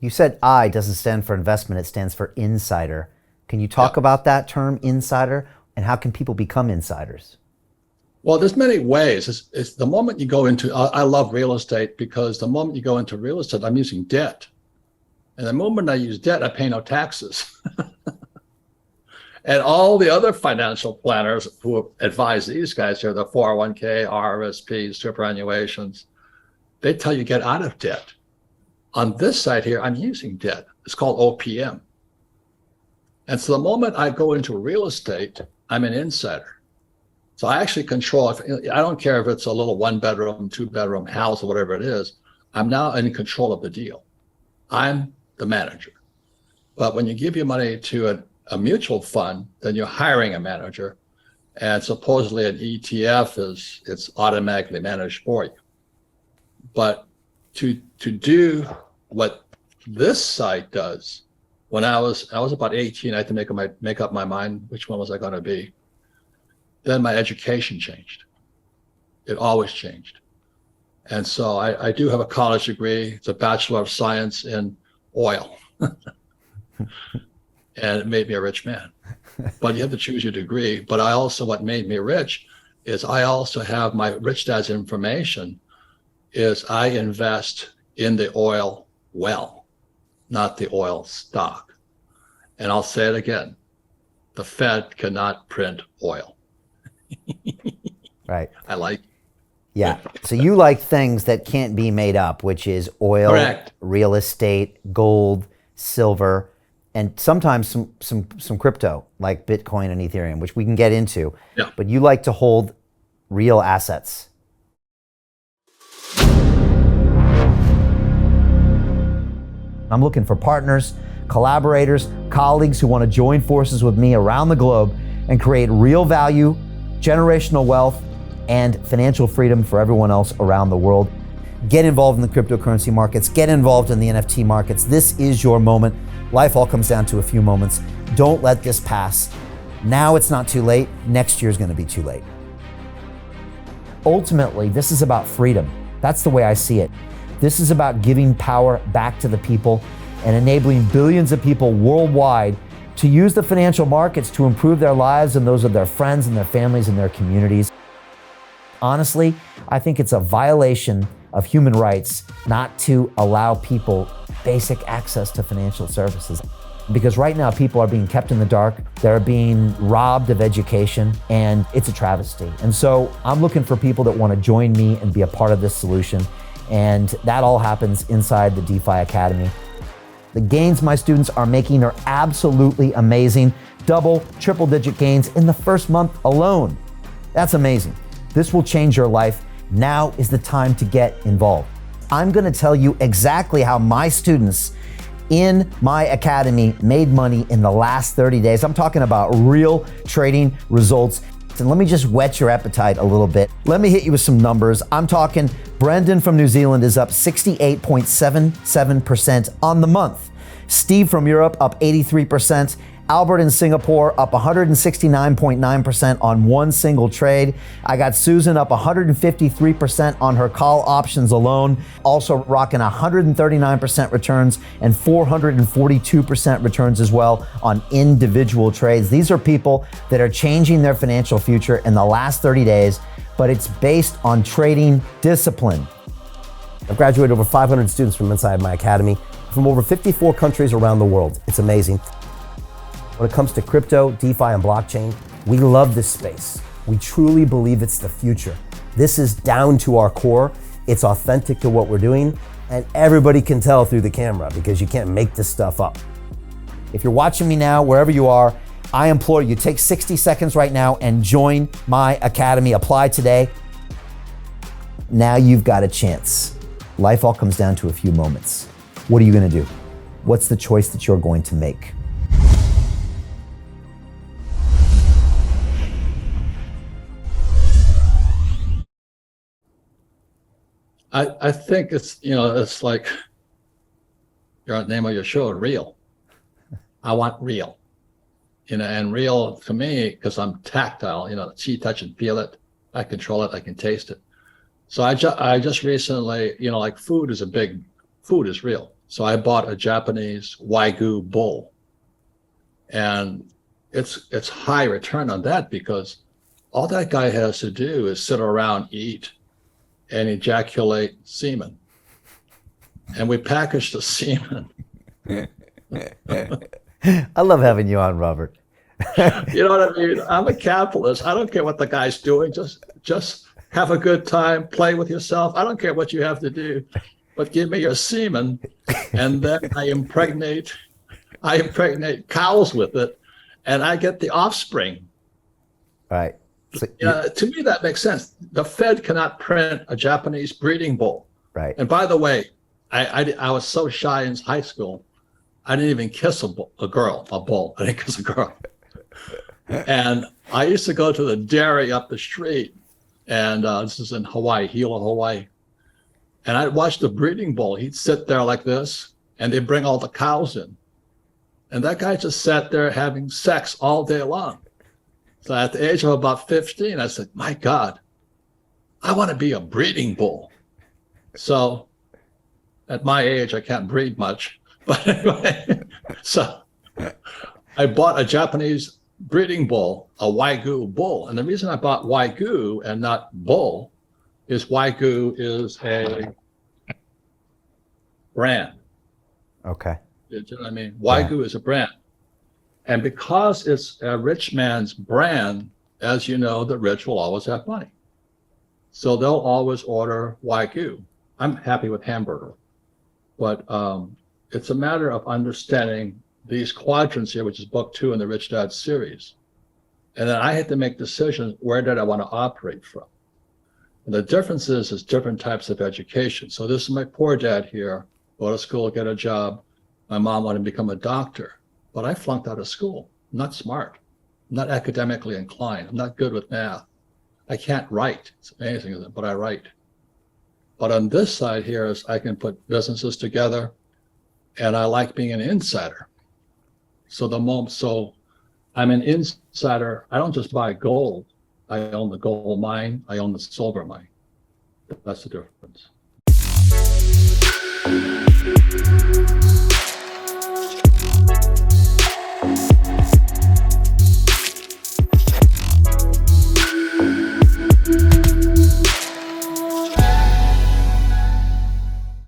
You said I doesn't stand for investment, it stands for insider. Can you talk Yeah. about that term, insider, and how can people become insiders? Well, there's many ways. It's the moment you go into, I love real estate because the moment you go into real estate, I'm using debt. And the moment I use debt, I pay no taxes. And all the other financial planners who advise these guys here, the 401k, RRSPs, superannuations, they tell you get out of debt. On this side here, I'm using debt. It's called OPM. And so the moment I go into real estate, I'm an insider. So I actually control, I don't care if it's a little 1 bedroom, 2 bedroom house or whatever it is, I'm now in control of the deal. I'm the manager. But when you give your money to a mutual fund, then you're hiring a manager. And supposedly an ETF it's automatically managed for you. But to do what this site does, when I was about 18, I had to make up my mind which one was I going to be. Then my education changed. It always changed. And so I do have a college degree. It's a Bachelor of Science in oil. And it made me a rich man. But you have to choose your degree. But what made me rich is I also have my rich dad's information is I invest in the oil well, not the oil stock. And I'll say it again, the Fed cannot print oil. Right. I like. Yeah. So you like things that can't be made up, which is oil, Correct. real estate, gold, silver, and sometimes some crypto like Bitcoin and Ethereum, which we can get into. Yeah. But you like to hold real assets. I'm looking for partners, collaborators, colleagues who want to join forces with me around the globe and create real value, generational wealth, and financial freedom for everyone else around the world. Get involved in the cryptocurrency markets, get involved in the NFT markets. This is your moment. Life all comes down to a few moments. Don't let this pass. Now it's not too late. Next year's going to be too late. Ultimately, this is about freedom. That's the way I see it. This is about giving power back to the people and enabling billions of people worldwide to use the financial markets to improve their lives and those of their friends and their families and their communities. Honestly, I think it's a violation of human rights not to allow people basic access to financial services. Because right now people are being kept in the dark, they're being robbed of education, and it's a travesty. And so I'm looking for people that want to join me and be a part of this solution. And that all happens inside the DeFi Academy. The gains my students are making are absolutely amazing. Double, triple digit gains in the first month alone. That's amazing. This will change your life. Now is the time to get involved. I'm going to tell you exactly how my students in my academy made money in the last 30 days. I'm talking about real trading results. And let me just whet your appetite a little bit. Let me hit you with some numbers. I'm talking Brendan from New Zealand is up 68.77% on the month. Steve from Europe up 83%. Albert in Singapore up 169.9% on one single trade. I got Susan up 153% on her call options alone, also rocking 139% returns and 442% returns as well on individual trades. These are people that are changing their financial future in the last 30 days, but it's based on trading discipline. I've graduated over 500 students from inside my academy from over 54 countries around the world. It's amazing. When it comes to crypto, DeFi, and blockchain, we love this space. We truly believe it's the future. This is down to our core. It's authentic to what we're doing, and everybody can tell through the camera because you can't make this stuff up. If you're watching me now, wherever you are, I implore you, take 60 seconds right now and join my academy. Apply today. Now you've got a chance. Life all comes down to a few moments. What are you going to do? What's the choice that you're going to make? I think it's like your name of your show, real. I want real, and real to me, because I'm tactile, see, touch, and feel it. I control it. I can taste it. So I just recently, like food is real. So I bought a Japanese Wagyu bull, and it's high return on that because all that guy has to do is sit around, eat, and ejaculate semen. And we package the semen. I love having you on, Robert. You know what I mean? I'm a capitalist. I don't care what the guy's doing. Just have a good time, play with yourself. I don't care what you have to do, but give me your semen, and then I impregnate cows with it, and I get the offspring. Right. So to me, that makes sense. The Fed cannot print a Japanese breeding bull. right. And by the way, I was so shy in high school, I didn't even kiss a bull. I didn't kiss a girl. And I used to go to the dairy up the street, and this is in Hawaii, Hilo, Hawaii. And I'd watch the breeding bull. He'd sit there like this, and they'd bring all the cows in. And that guy just sat there having sex all day long. So at the age of about 15, I said, my God, I want to be a breeding bull. So at my age, I can't breed much. But anyway, so I bought a Japanese breeding bull, a Wagyu bull. And the reason I bought Wagyu and not bull is Wagyu is a brand. Okay. You know what I mean? Wagyu is a brand. And because it's a rich man's brand, as you know, the rich will always have money. So they'll always order Wagyu. I'm happy with hamburger. But it's a matter of understanding these quadrants here, which is book 2 in the Rich Dad series. And then I had to make decisions, where did I want to operate from? And the difference is different types of education. So this is my poor dad here, go to school, get a job. My mom wanted to become a doctor, but I flunked out of school. I'm not smart. I'm not academically inclined. I'm not good with math. I can't write. It's amazing, isn't it? But I write. But on this side here is I can put businesses together, and I like being an insider. So I'm an insider. I don't just buy gold. I own the gold mine. I own the silver mine. That's the difference.